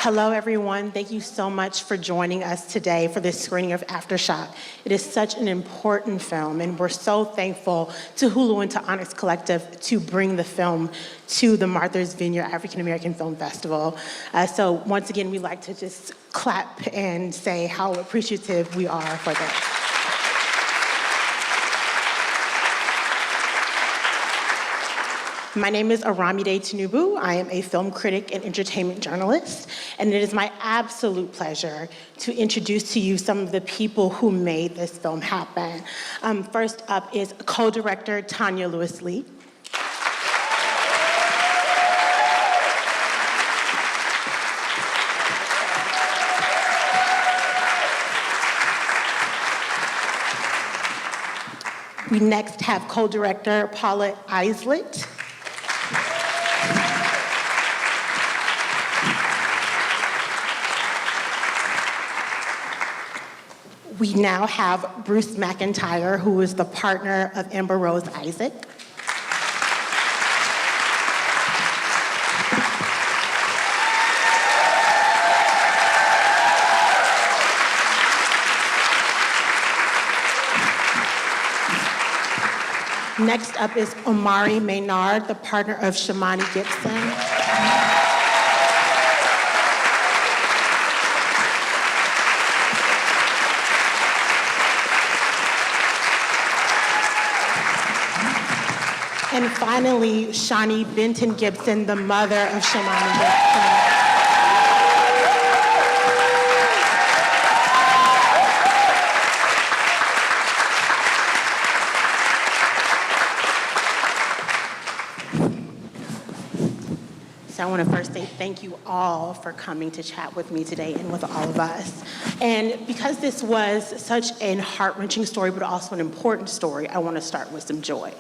Hello, everyone. Thank you so much for joining us today for this screening of Aftershock. It is such an important film, and we're so thankful to Hulu and to Onyx Collective to bring the film to the Martha's Vineyard African American Film Festival. So once again, we'd like to just clap and say how appreciative we are for that. My name is Aramide Tinubu. I am a film critic and entertainment journalist, and it is my absolute pleasure to introduce to you some of the people who made this film happen. First up is co-director Tonya Lewis Lee. We next have co-director Paula Eilset. We now have Bruce McIntyre, who is the partner of Amber Rose Isaac. Next up is Omari Maynard, the partner of Shamony Gibson. And finally, Shawnee Benton Gibson, the mother of Shamony Gibson. So I want to first say thank you all for coming to chat with me today and with all of us. And because this was such a heart-wrenching story, but also an important story, I want to start with some joy.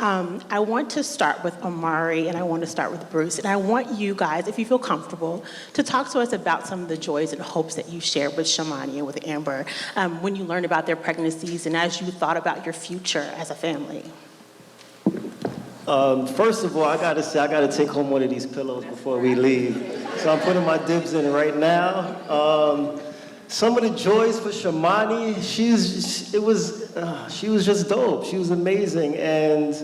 I want to start with Omari and I want to start with Bruce. And I want you guys, if you feel comfortable, to talk to us about some of the joys and hopes that you shared with Shamony and with Amber when you learned about their pregnancies and as you thought about your future as a family. First of all, I gotta say, I gotta take home one of these pillows before we leave. So I'm putting my dibs in right now. Some of the joys for Shamony, she was just dope. She was amazing, and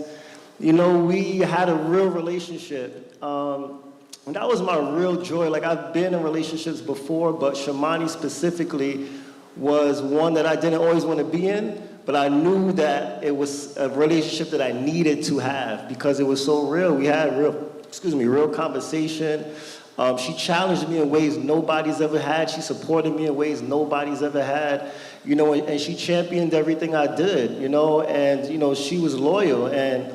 you know, we had a real relationship. And that was my real joy. Like, I've been in relationships before, but Shamony specifically was one that I didn't always want to be in, but I knew that it was a relationship that I needed to have because it was so real. We had real conversation. She challenged me in ways nobody's ever had. She supported me in ways nobody's ever had, you know, and she championed everything I did, you know, and, you know, she was loyal. And,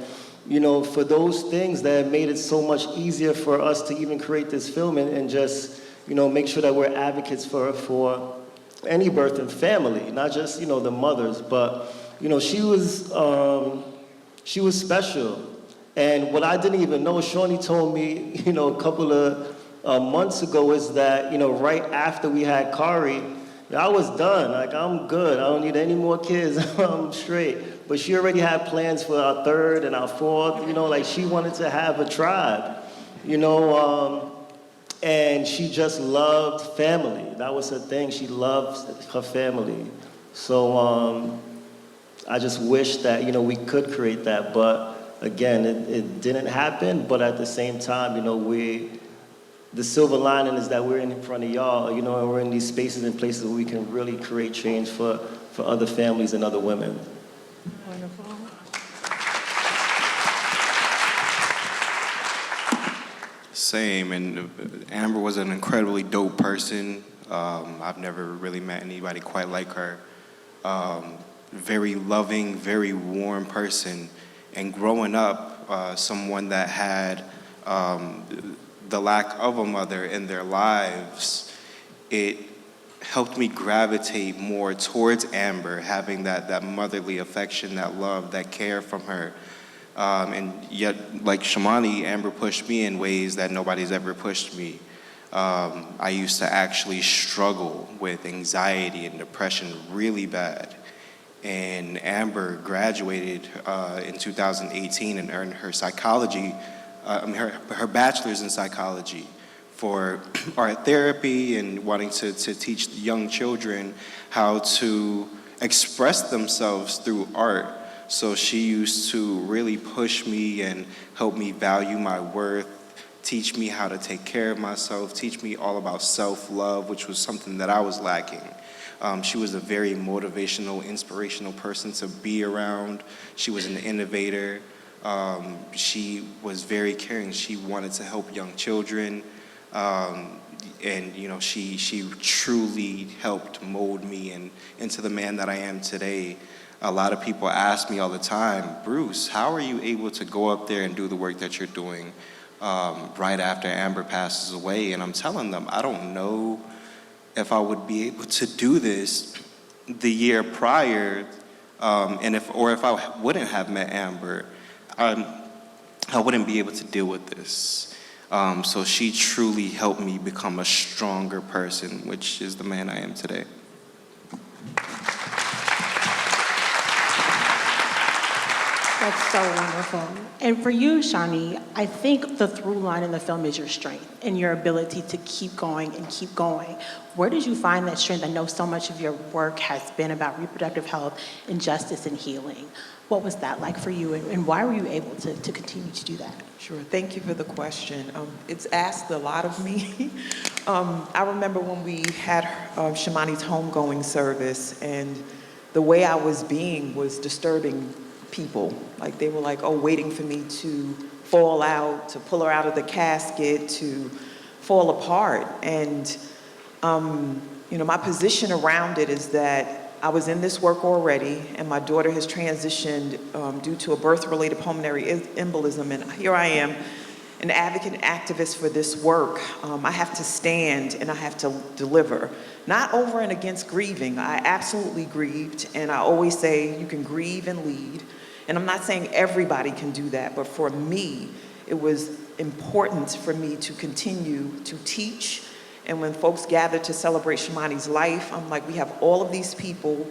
you know, for those things that made it so much easier for us to even create this film and just, you know, make sure that we're advocates for any birth and family, not just, you know, the mothers, but, you know, she was special. And what I didn't even know, Shawnee told me, you know, a couple of months ago, is that, you know, right after we had Kari, I was done. Like, I'm good. I don't need any more kids. I'm straight. But she already had plans for our third and our fourth. You know, like, she wanted to have a tribe, you know, and she just loved family. That was her thing. She loved her family. So I just wish that, you know, we could create that. But again, it didn't happen. But at the same time, you know, the silver lining is that we're in front of y'all, you know, and we're in these spaces and places where we can really create change for other families and other women. Wonderful. Same, and Amber was an incredibly dope person. I've never really met anybody quite like her. Very loving, very warm person. And growing up, someone that had the lack of a mother in their lives, it helped me gravitate more towards Amber, having that motherly affection, that love, that care from her. And yet, like Shamony, Amber pushed me in ways that nobody's ever pushed me. I used to actually struggle with anxiety and depression really bad. And Amber graduated in 2018 and earned her psychology, her bachelor's in psychology for art therapy and wanting to teach young children how to express themselves through art. So she used to really push me and help me value my worth, teach me how to take care of myself, teach me all about self-love, which was something that I was lacking. She was a very motivational, inspirational person to be around. She was an innovator. She was very caring. She wanted to help young children. And you know, she truly helped mold me into the man that I am today. A lot of people ask me all the time, Bruce, how are you able to go up there and do the work that you're doing right after Amber passes away? And I'm telling them, I don't know if I would be able to do this the year prior, and if I wouldn't have met Amber, I wouldn't be able to deal with this. So she truly helped me become a stronger person, which is the man I am today. That's so wonderful. And for you, Shawnee, I think the through line in the film is your strength and your ability to keep going and keep going. Where did you find that strength? I know so much of your work has been about reproductive health and justice and healing. What was that like for you, and why were you able to continue to do that? Sure, thank you for the question. It's asked a lot of me. I remember when we had Shamony's homegoing service, and the way I was being was disturbing people. Like, they were like, oh, waiting for me to fall out, to pull her out of the casket, to fall apart. And, you know, my position around it is that I was in this work already, and my daughter has transitioned due to a birth-related pulmonary embolism, and here I am, an advocate and activist for this work. I have to stand and I have to deliver. Not over and against grieving. I absolutely grieved, and I always say you can grieve and lead. And I'm not saying everybody can do that, but for me, it was important for me to continue to teach. And when folks gathered to celebrate Shamony's life, I'm like, we have all of these people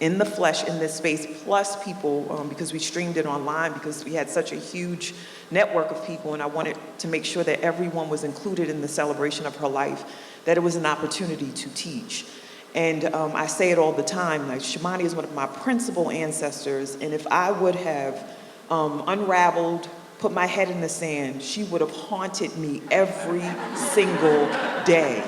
in the flesh in this space, plus people, because we streamed it online, because we had such a huge network of people, and I wanted to make sure that everyone was included in the celebration of her life, that it was an opportunity to teach. And I say it all the time, like, Shamony is one of my principal ancestors, and if I would have unraveled, put my head in the sand, she would have haunted me every single day.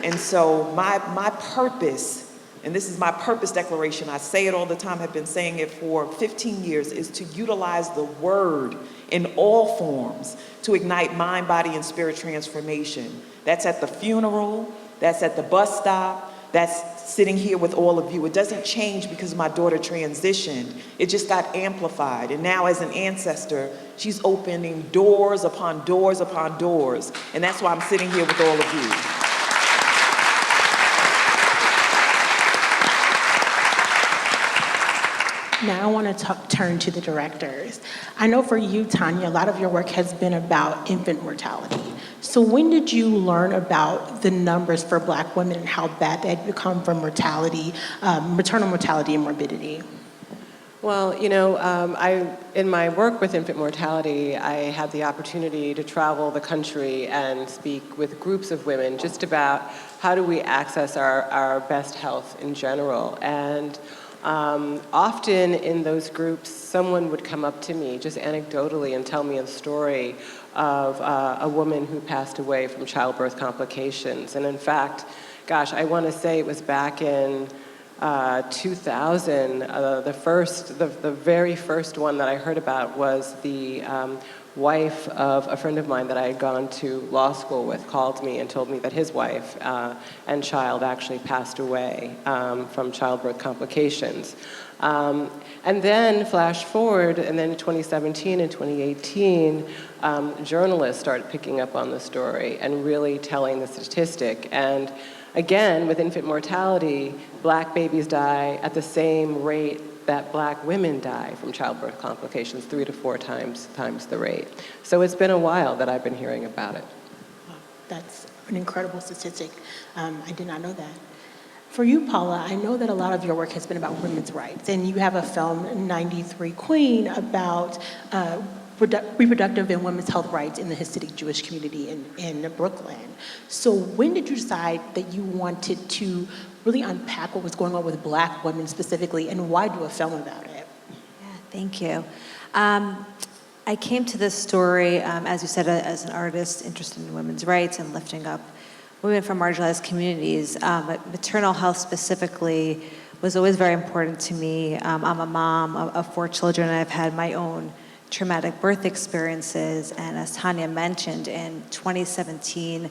And so my purpose, and this is my purpose declaration, I say it all the time, I've been saying it for 15 years, is to utilize the word in all forms to ignite mind, body, and spirit transformation. That's at the funeral, that's at the bus stop, that's sitting here with all of you. It doesn't change because my daughter transitioned. It just got amplified. And now as an ancestor, she's opening doors upon doors upon doors. And that's why I'm sitting here with all of you. Now I want to turn to the directors. I know for you, Tonya, a lot of your work has been about infant mortality. So when did you learn about the numbers for Black women and how bad they'd become from mortality, maternal mortality and morbidity? Well, you know, in my work with infant mortality, I had the opportunity to travel the country and speak with groups of women just about how do we access our best health in general. And often in those groups, someone would come up to me just anecdotally and tell me a story of a woman who passed away from childbirth complications. And in fact, gosh, I want to say it was back in 2000, the very first one that I heard about was the wife of a friend of mine that I had gone to law school with called me and told me that his wife and child actually passed away from childbirth complications. And then flash forward, and then in 2017 and 2018, journalists started picking up on the story and really telling the statistic. And again, with infant mortality, Black babies die at the same rate that Black women die from childbirth complications, 3 to 4 times the rate. So it's been a while that I've been hearing about it. Wow, that's an incredible statistic. I did not know that. For you, Paula, I know that a lot of your work has been about women's rights, and you have a film, 93 Queen, about reproductive and women's health rights in the Hasidic Jewish community in Brooklyn. So when did you decide that you wanted to really unpack what was going on with Black women specifically, and why do a film about it? Yeah, thank you. I came to this story, as you said, as an artist interested in women's rights and lifting up women from marginalized communities. But maternal health specifically was always very important to me. I'm a mom of 4 children, and I've had my own traumatic birth experiences. And as Tonya mentioned, in 2017,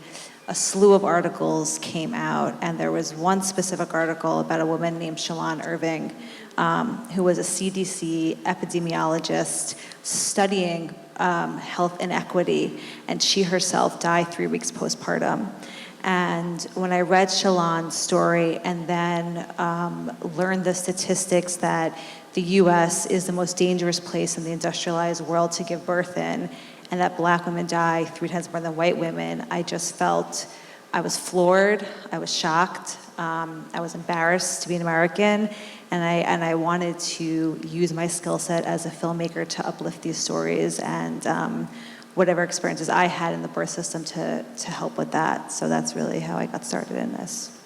a slew of articles came out, and there was one specific article about a woman named Shalon Irving, who was a CDC epidemiologist studying health inequity, and she herself died 3 weeks postpartum. And when I read Shalon's story and then learned the statistics that the US is the most dangerous place in the industrialized world to give birth in, and that Black women die 3 times more than white women, I just felt, I was floored, I was shocked, I was embarrassed to be an American, and I wanted to use my skill set as a filmmaker to uplift these stories and whatever experiences I had in the birth system to help with that. So that's really how I got started in this.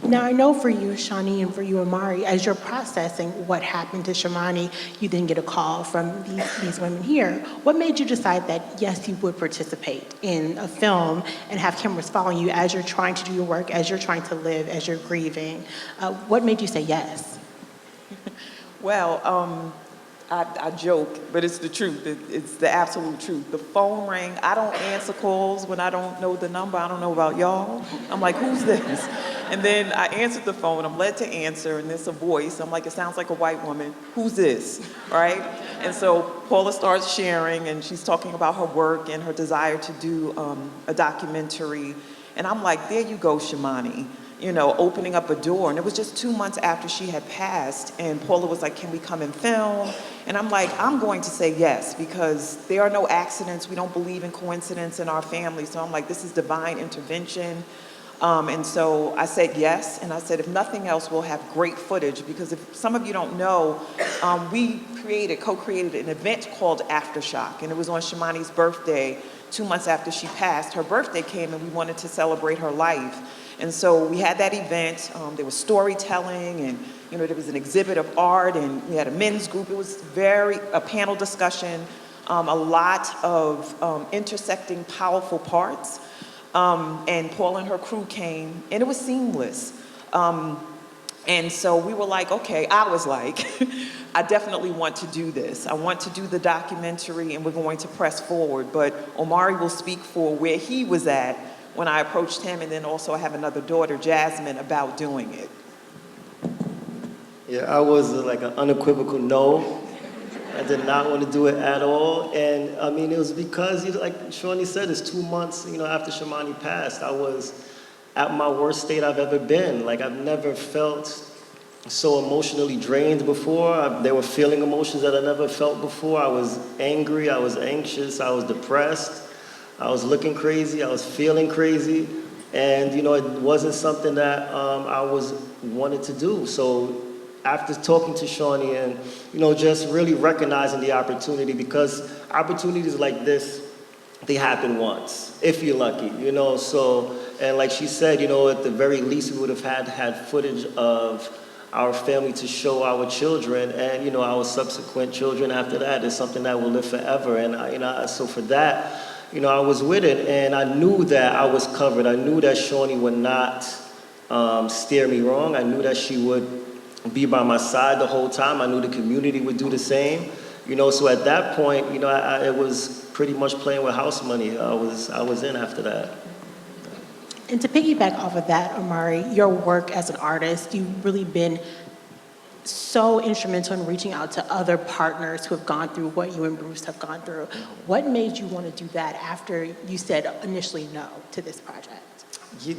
Now, I know for you, Shawnee, and for you, Omari, as you're processing what happened to Shamony, you then get a call from these women here. What made you decide that, yes, you would participate in a film and have cameras following you as you're trying to do your work, as you're trying to live, as you're grieving? What made you say yes? Well, I joke, but it's the truth. It's the absolute truth. The phone rang. I don't answer calls when I don't know the number. I don't know about y'all. I'm like, who's this? And then I answered the phone. I'm led to answer, and there's a voice. I'm like, it sounds like a white woman. Who's this, right? And so Paula starts sharing, and she's talking about her work and her desire to do a documentary. And I'm like, there you go, Shamony. You know, opening up a door. And it was just 2 months after she had passed, and Paula was like, can we come and film? And I'm like, I'm going to say yes, because there are no accidents. We don't believe in coincidence in our family. So I'm like, this is divine intervention. And so I said yes, and I said, if nothing else, we'll have great footage, because if some of you don't know, we co-created an event called Aftershock, and it was on Shamony's birthday, 2 months after she passed. Her birthday came, and we wanted to celebrate her life. And so we had that event. There was storytelling, and there was an exhibit of art, and we had a men's group. It was a panel discussion, a lot of intersecting powerful parts. And Paula and her crew came, and it was seamless. And so we were like, okay, I was like, I definitely want to do this. I want to do the documentary, and we're going to press forward. But Omari will speak for where he was at when I approached him, and then also I have another daughter, Jasmine, about doing it. Yeah, I was like an unequivocal no. I did not want to do it at all. And I mean, it was because, like Shawnee said, it's 2 months, after Shamony passed. I was at my worst state I've ever been. Like, I've never felt so emotionally drained before. There were feeling emotions that I never felt before. I was angry, I was anxious, I was depressed. I was looking crazy, I was feeling crazy, and it wasn't something that I wanted to do. So after talking to Shawnee and just really recognizing the opportunity, because opportunities like this, they happen once, if you're lucky, So, and like she said, at the very least, we would have had footage of our family to show our children, and our subsequent children after that is something that will live forever. And so for that, I was with it, and I knew that I was covered. I knew that Shawnee would not steer me wrong. I knew that she would be by my side the whole time. I knew the community would do the same. So at that point, it was pretty much playing with house money. I was in after that. And to piggyback off of that, Omari, your work as an artist, you've really been so instrumental in reaching out to other partners who have gone through what you and Bruce have gone through. What made you want to do that after you said initially no to this project?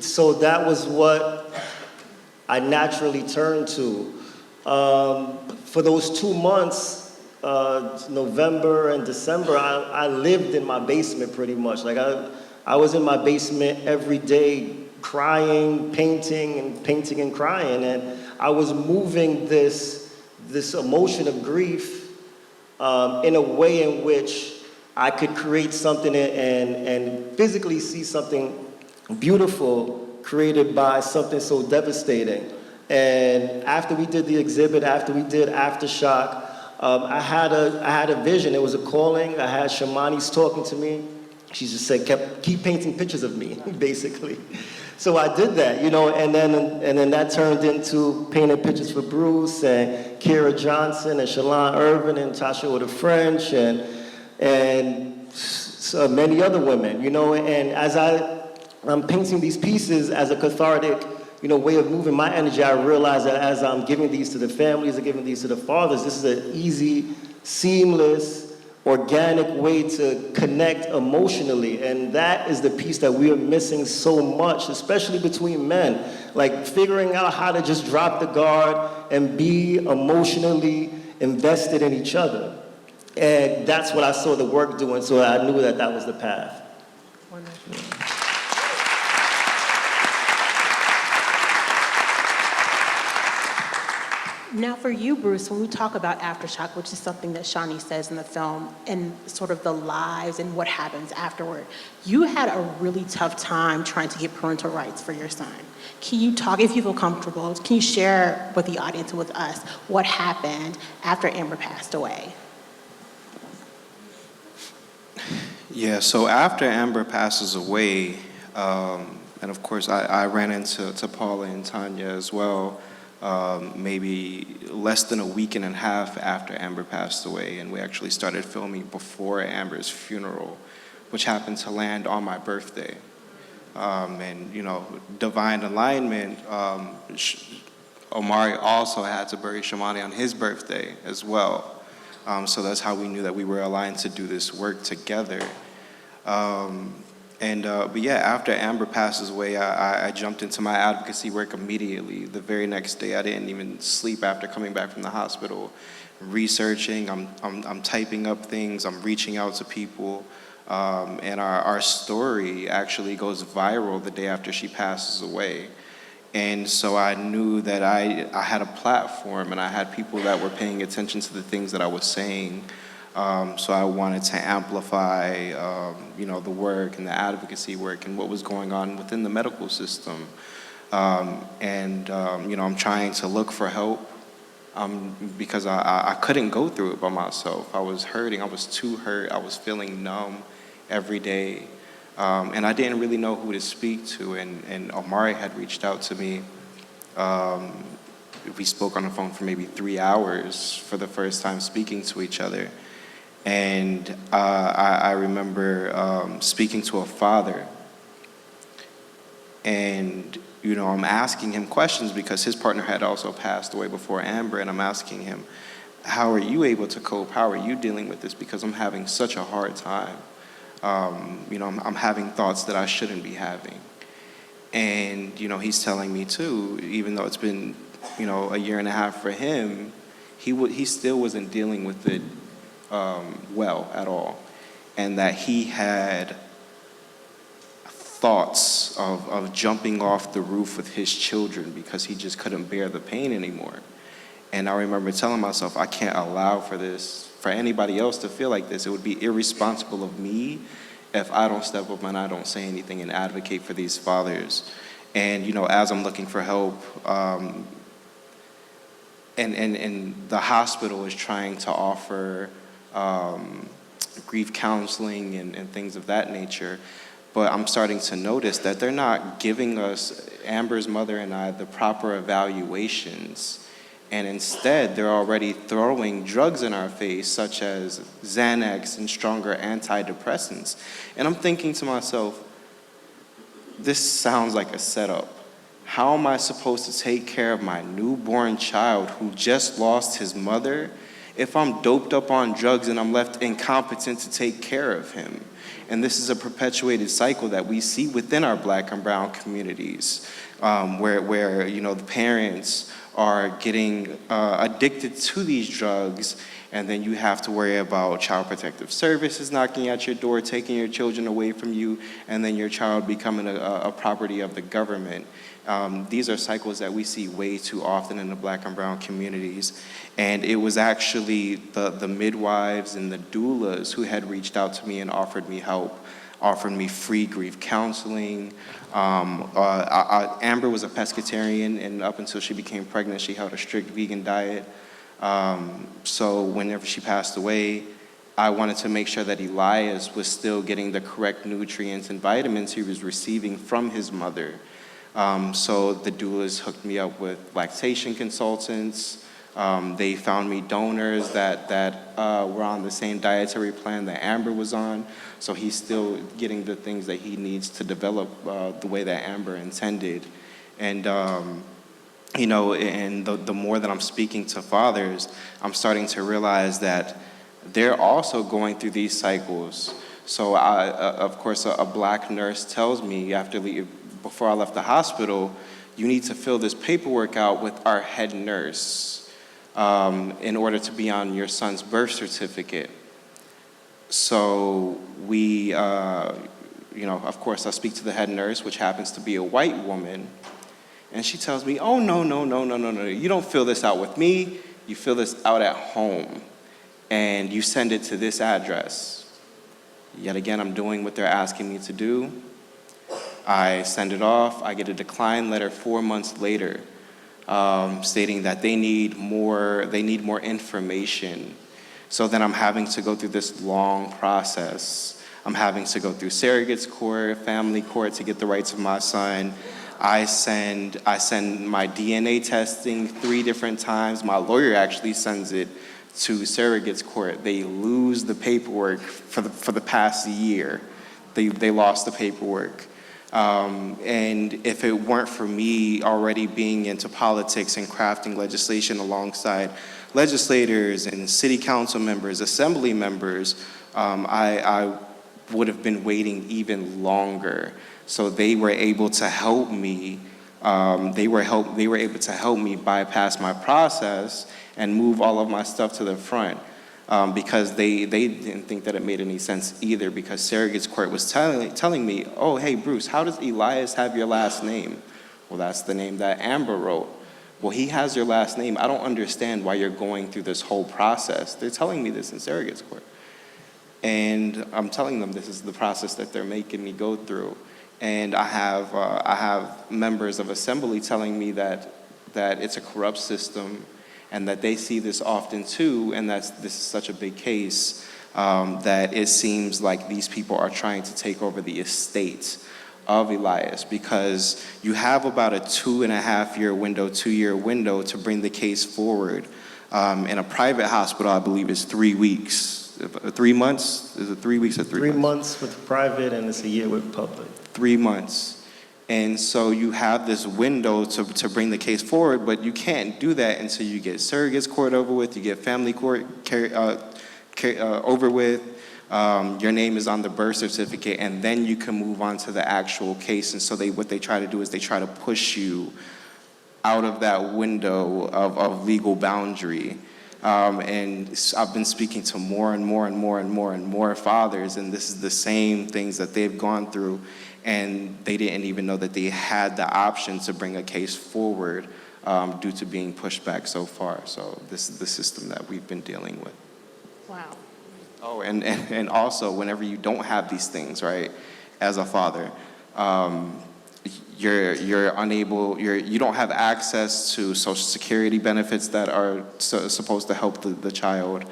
So that was what I naturally turned to. For those 2 months, November and December, I lived in my basement pretty much. Like I was in my basement every day crying, painting and crying. And I was moving this emotion of grief in a way in which I could create something and physically see something beautiful created by something so devastating. And after we did the exhibit, after we did Aftershock, I had a vision. It was a calling. I had Shamony's talking to me. She just said, keep painting pictures of me, basically. So I did that, you know, and then that turned into painting pictures for Bruce and Kira Johnson and Shalon Irvin and Tasha Oda French and so many other women, you know. And as I'm painting these pieces as a cathartic, you know, way of moving my energy, I realized that as I'm giving these to the families and giving these to the fathers, this is an easy, seamless, organic way to connect emotionally. And that is the piece that we are missing so much, especially between men. Like figuring out how to just drop the guard and be emotionally invested in each other. And that's what I saw the work doing, so I knew that that was the path. Wonderful. Now for you, Bruce, when we talk about Aftershock, which is something that Shawnee says in the film, and sort of the lives and what happens afterward, you had a really tough time trying to get parental rights for your son. Can you talk, if you feel comfortable, can you share with the audience and with us what happened after Amber passed away? Yeah, so after Amber passes away, and of course I ran into Paula and Tonya as well, maybe less than a week and a half after Amber passed away, and we actually started filming before Amber's funeral, which happened to land on my birthday. And you know, divine alignment, Omari also had to bury Shamony on his birthday as well. So that's how we knew that we were aligned to do this work together. But yeah, after Amber passes away, I jumped into my advocacy work immediately. The very next day, I didn't even sleep after coming back from the hospital. Researching, I'm typing up things, I'm reaching out to people. And our story actually goes viral the day after she passes away. And so I knew that I had a platform and I had people that were paying attention to the things that I was saying. So I wanted to amplify, you know, the work and the advocacy work and what was going on within the medical system. You know, I'm trying to look for help because I couldn't go through it by myself. I was hurting. I was too hurt. I was feeling numb every day. And I didn't really know who to speak to. And Omari had reached out to me. We spoke on the phone for maybe 3 hours for the first time speaking to each other. And I remember speaking to a father. And, you know, I'm asking him questions because his partner had also passed away before Amber. And I'm asking him, how are you able to cope? How are you dealing with this? Because I'm having such a hard time. You know, I'm having thoughts that I shouldn't be having. And, you know, he's telling me too, even though it's been, you know, 1.5 years for him, he still wasn't dealing with it well at all. And that he had thoughts of jumping off the roof with his children because he just couldn't bear the pain anymore. And I remember telling myself, I can't allow for this, for anybody else to feel like this. It would be irresponsible of me if I don't step up and I don't say anything and advocate for these fathers. And, you know, as I'm looking for help, and the hospital is trying to offer grief counseling and things of that nature, but I'm starting to notice that they're not giving us, Amber's mother and I, the proper evaluations. And instead, they're already throwing drugs in our face, such as Xanax and stronger antidepressants. And I'm thinking to myself, this sounds like a setup. How am I supposed to take care of my newborn child who just lost his mother if I'm doped up on drugs and I'm left incompetent to take care of him? And this is a perpetuated cycle that we see within our Black and brown communities, where you know, the parents are getting addicted to these drugs, And then you have to worry about Child Protective Services knocking at your door, taking your children away from you, and then your child becoming a property of the government. These are cycles that we see way too often in the Black and brown communities. And it was actually the midwives and the doulas who had reached out to me and offered me help, offered me free grief counseling. Amber was a pescatarian, and up until she became pregnant, she held a strict vegan diet. So whenever she passed away, I wanted to make sure that Elias was still getting the correct nutrients and vitamins he was receiving from his mother. So the doulas hooked me up with lactation consultants. They found me donors that were on the same dietary plan that Amber was on. So he's still getting the things that he needs to develop the way that Amber intended. And you know, and the more that I'm speaking to fathers, I'm starting to realize that they're also going through these cycles. So of course, a Black nurse tells me before I left the hospital, you need to fill this paperwork out with our head nurse in order to be on your son's birth certificate. So we, you know, of course, I speak to the head nurse, which happens to be a white woman. And she tells me, oh, no, you don't fill this out with me, you fill this out at home, and you send it to this address. Yet again, I'm doing what they're asking me to do. I send it off, I get a decline letter 4 months later, stating that they need more information. So then I'm having to go through this long process. I'm having to go through surrogates court, family court to get the rights of my son. I send my DNA testing 3 different times. My lawyer actually sends it to surrogates court. They lose the paperwork for the past year. They lost the paperwork. And if it weren't for me already being into politics and crafting legislation alongside legislators and city council members, assembly members, I would have been waiting even longer. So they were able to help me. They were able to help me bypass my process and move all of my stuff to the front, because they didn't think that it made any sense either. Because surrogates court was telling me, oh, hey Bruce, how does Elias have your last name? Well, that's the name that Amber wrote. Well, he has your last name. I don't understand why you're going through this whole process. They're telling me this in surrogates court, and I'm telling them this is the process that they're making me go through. And I have members of assembly telling me that it's a corrupt system, and that they see this often too, and that this is such a big case that it seems like these people are trying to take over the estate of Elias, because you have about a 2.5-year window, 2-year window to bring the case forward. In a private hospital, I believe it's 3 weeks. 3 months? Is it 3 weeks or 3 months? 3 months with private, and it's a year with public. 3 months. And so you have this window to bring the case forward, but you can't do that until you get surrogates court over with, you get family court over with, your name is on the birth certificate, and then you can move on to the actual case. And so what they try to do is they try to push you out of that window of legal boundary. And I've been speaking to more and more fathers, and this is the same things that they've gone through, and they didn't even know that they had the option to bring a case forward due to being pushed back so far. So this is the system that we've been dealing with. Wow. Oh, and also whenever you don't have these things, right, as a father, you're unable, you don't have access to Social Security benefits that are supposed to help the child.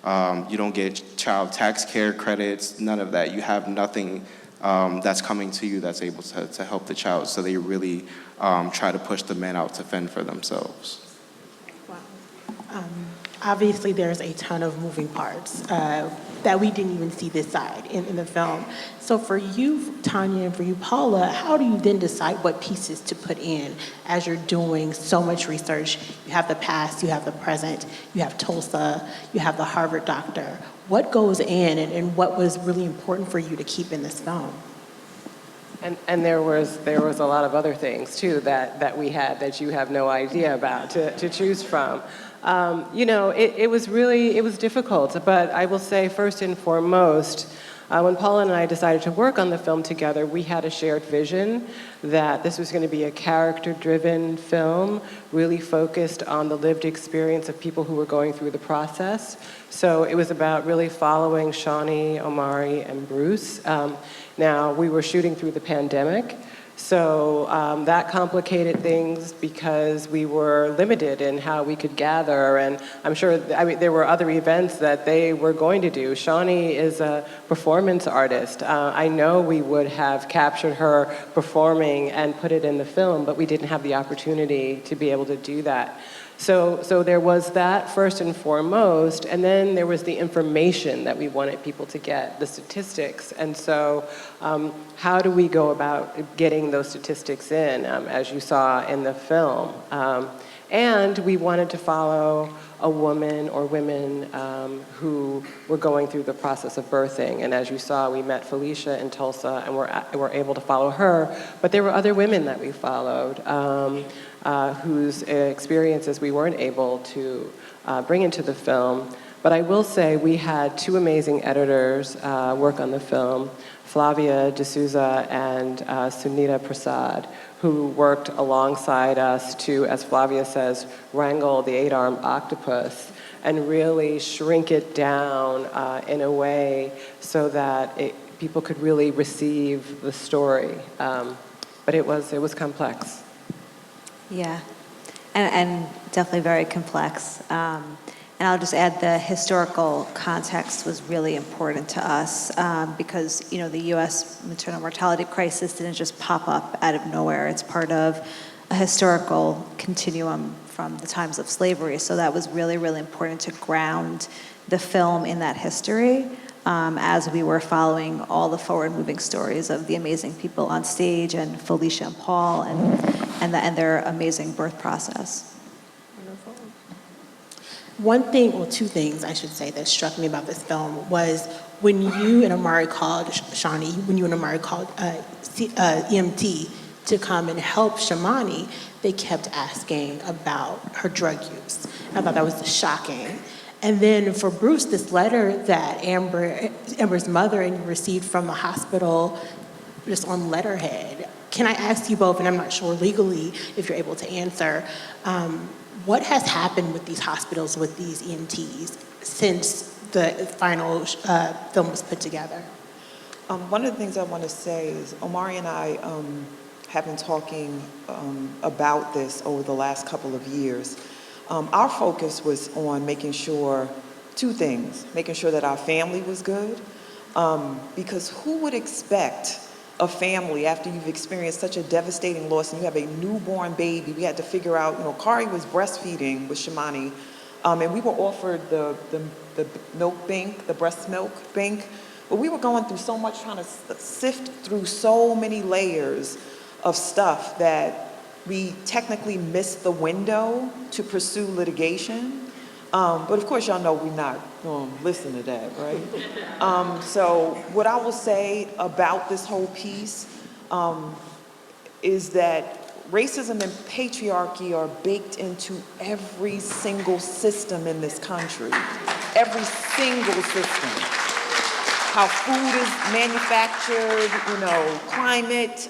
You don't get child tax care credits, none of that. You have nothing that's coming to you that's able to help the child. So they really try to push the men out to fend for themselves. Wow. Obviously, there's a ton of moving parts that we didn't even see this side in the film. So for you, Tonya, and for you, Paula, how do you then decide what pieces to put in as you're doing so much research? You have the past, you have the present, you have Tulsa, you have the Harvard doctor. What goes in, and what was really important for you to keep in this film? And there was a lot of other things too that we had that you have no idea about to choose from. It was difficult, but I will say first and foremost, when Paula and I decided to work on the film together, we had a shared vision that this was going to be a character-driven film, really focused on the lived experience of people who were going through the process. So it was about really following Shawnee, Omari, and Bruce. Now, we were shooting through the pandemic, so that complicated things because we were limited in how we could gather, and I'm sure, there were other events that they were going to do. Shawnee is a performance artist. I know we would have captured her performing and put it in the film, but we didn't have the opportunity to be able to do that. So there was that first and foremost, and then there was the information that we wanted people to get, the statistics. And so how do we go about getting those statistics in, as you saw in the film? And we wanted to follow a woman or women who were going through the process of birthing. And as you saw, we met Felicia in Tulsa and were able to follow her. But there were other women that we followed whose experiences we weren't able to bring into the film. But I will say we had two amazing editors work on the film, Flavia D'Souza and Sunita Prasad, who worked alongside us to, as Flavia says, wrangle the 8-armed octopus and really shrink it down in a way so that people could really receive the story. But it was complex. Yeah, and definitely very complex. And I'll just add the historical context was really important to us because, the U.S. maternal mortality crisis didn't just pop up out of nowhere. It's part of a historical continuum from the times of slavery. So that was really, really important to ground the film in that history as we were following all the forward-moving stories of the amazing people on stage and Felicia and Paul and their amazing birth process. One thing, well, two things I should say that struck me about this film was when you and Omari called, Shawnee, when you and Omari called EMT to come and help Shamony, they kept asking about her drug use. I thought that was shocking. And then for Bruce, this letter that Amber's mother and you received from the hospital, just on letterhead. Can I ask you both, and I'm not sure legally if you're able to answer, what has happened with these hospitals, with these EMTs, since the final film was put together? One of the things I want to say is Omari and I have been talking about this over the last couple of years. Our focus was on making sure two things, making sure that our family was good, because who would expect a family after you've experienced such a devastating loss and you have a newborn baby? We had to figure out, Kari was breastfeeding with Shamony, and we were offered the milk bank, the breast milk bank, but we were going through so much, trying to sift through so many layers of stuff that we technically missed the window to pursue litigation. But of course, y'all know we're not going to listen to that, right? So what I will say about this whole piece is that racism and patriarchy are baked into every single system in this country. Every single system. How food is manufactured, climate,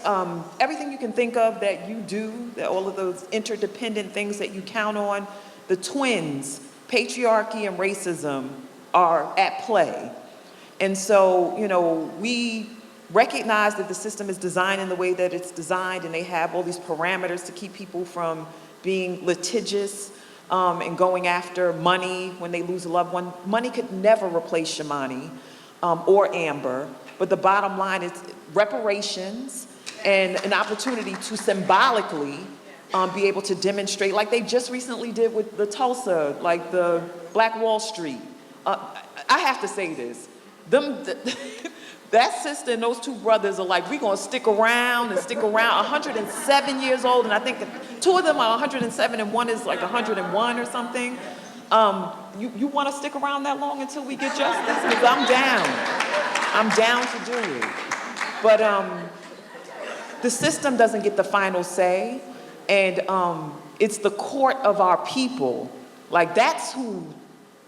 everything you can think of that you do, that all of those interdependent things that you count on, the twins, patriarchy and racism, are at play. And so, we recognize that the system is designed in the way that it's designed, and they have all these parameters to keep people from being litigious and going after money when they lose a loved one. Money could never replace Shamony or Amber, but the bottom line is reparations and an opportunity to symbolically be able to demonstrate, like they just recently did with the Tulsa, like the Black Wall Street. I have to say this. That sister and those two brothers are like, we're going to stick around and stick around. 107 years old, and I think two of them are 107 and one is like 101 or something. You want to stick around that long until we get justice? Because I'm down. I'm down to do it. But the system doesn't get the final say, and it's the court of our people Like, that's who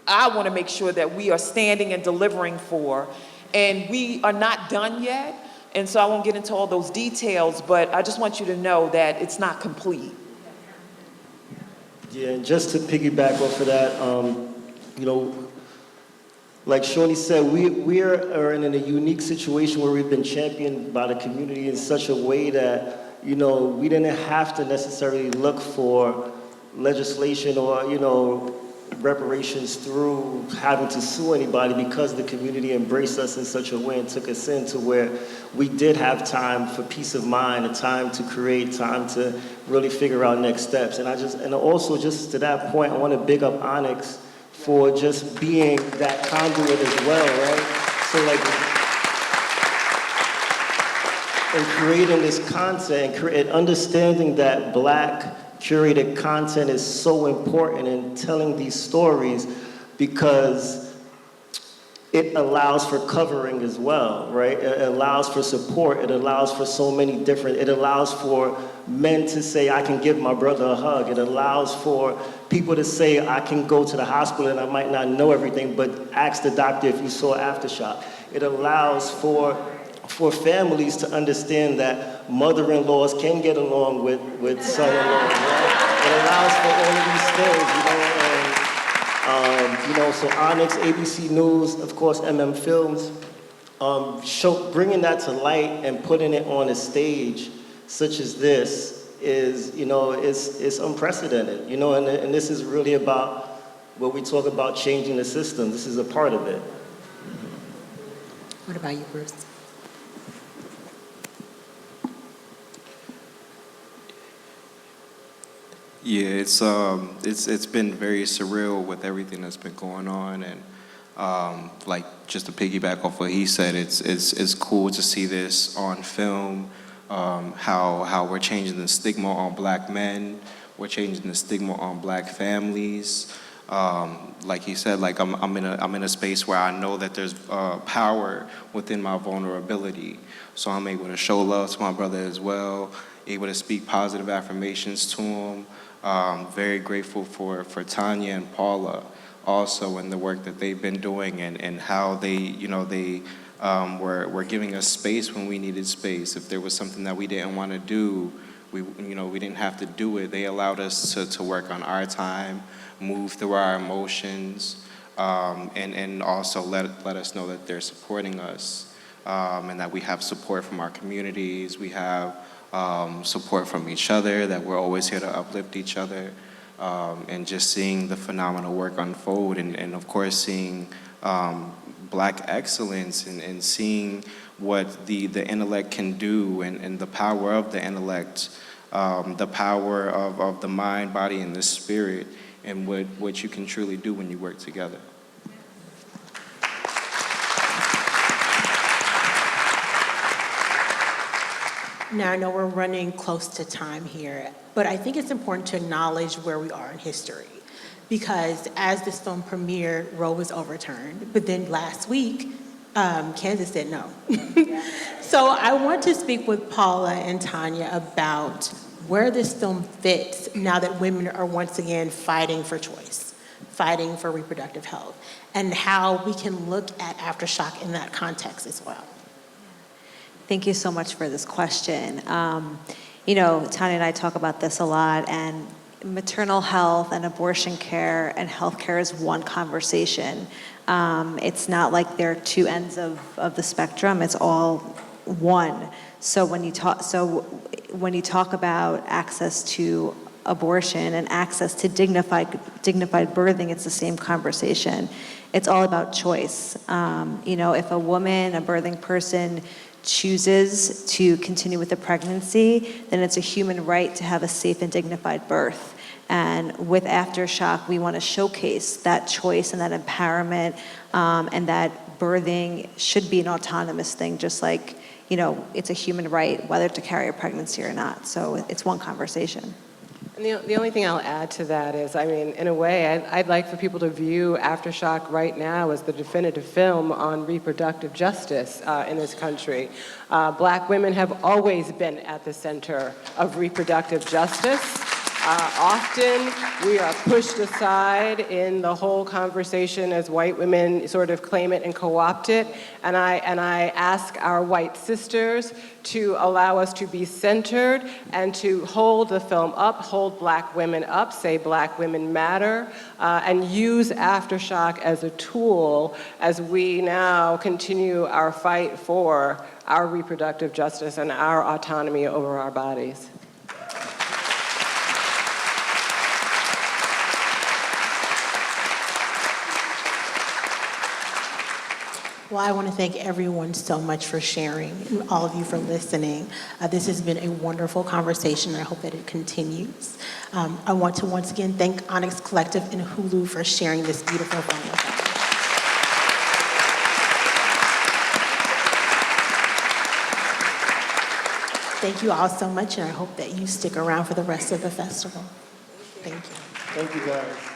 I want to make sure that we are standing and delivering for. And we are not done yet. And so I won't get into all those details, but I just want you to know that it's not complete. Yeah, and just to piggyback off of that, you know, like Shawnee said, we are in a unique situation where we've been championed by the community in such a way that, you know, we didn't have to necessarily look for legislation or, you know, reparations through having to sue anybody, because the community embraced us in such a way and took us in to where we did have time for peace of mind, a time to create, time to really figure out next steps. And also just to that point, I want to big up Onyx for just being that conduit as well, right? So like, in creating this content and understanding that Black curated content is so important in telling these stories, because it allows for covering as well, right? It allows for support. It allows for so many different, it allows for men to say, I can give my brother a hug. It allows for people to say, I can go to the hospital and I might not know everything, but ask the doctor if you saw Aftershock. It allows for families to understand that mother-in-laws can get along with son-in-laws, right? It allows for all of these things, you know, and, you know, so Onyx, ABC News, of course, Films, bringing that to light and putting it on a stage such as this is, you know, it's unprecedented, you know, and this is really about what we talk about, changing the system. This is a part of it. What about you, Bruce? Yeah, it's been very surreal with everything that's been going on, and like just to piggyback off what he said, it's cool to see this on film. How we're changing the stigma on Black men, we're changing the stigma on Black families. Like he said, like I'm in a space where I know that there's power within my vulnerability, so I'm able to show love to my brother as well, able to speak positive affirmations to him. Very grateful for Tonya and Paula also, and the work that they've been doing, and how they were giving us space when we needed space. If there was something that we didn't want to do, we didn't have to do it. They allowed us to work on our time, move through our emotions, and also let us know that they're supporting us, and that we have support from our communities. We have support from each other, that we're always here to uplift each other, and just seeing the phenomenal work unfold, and of course seeing Black excellence, and seeing what the intellect can do, and the power of the intellect, the power of the mind, body, and the spirit, and what you can truly do when you work together. Now, I know we're running close to time here, but I think it's important to acknowledge where we are in history. Because as this film premiered, Roe was overturned, but then last week, Kansas said no. So I want to speak with Paula and Tonya about where this film fits now that women are once again fighting for choice, fighting for reproductive health, and how we can look at Aftershock in that context as well. Thank you so much for this question. You know, Tonya and I talk about this a lot, and maternal health and abortion care and health care is one conversation. It's not like they're two ends of the spectrum, it's all one. So when you talk about access to abortion and access to dignified birthing, it's the same conversation. It's all about choice. You know, if a woman, a birthing person, chooses to continue with the pregnancy, then it's a human right to have a safe and dignified birth. And with Aftershock, we want to showcase that choice and that empowerment, and that birthing should be an autonomous thing, just like, you know, it's a human right whether to carry a pregnancy or not. So it's one conversation. And the only thing I'll add to that is, I mean, in a way, I'd like for people to view Aftershock right now as the definitive film on reproductive justice in this country. Black women have always been at the center of reproductive justice. Often we are pushed aside in the whole conversation as white women sort of claim it and co-opt it. And I ask our white sisters to allow us to be centered and to hold the film up, hold Black women up, say Black women matter, and use Aftershock as a tool as we now continue our fight for our reproductive justice and our autonomy over our bodies. Well, I want to thank everyone so much for sharing, and all of you for listening. This has been a wonderful conversation, and I hope that it continues. I want to once again thank Onyx Collective and Hulu for sharing this beautiful film with us. Thank you all so much, and I hope that you stick around for the rest of the festival. Thank you. Thank you, guys.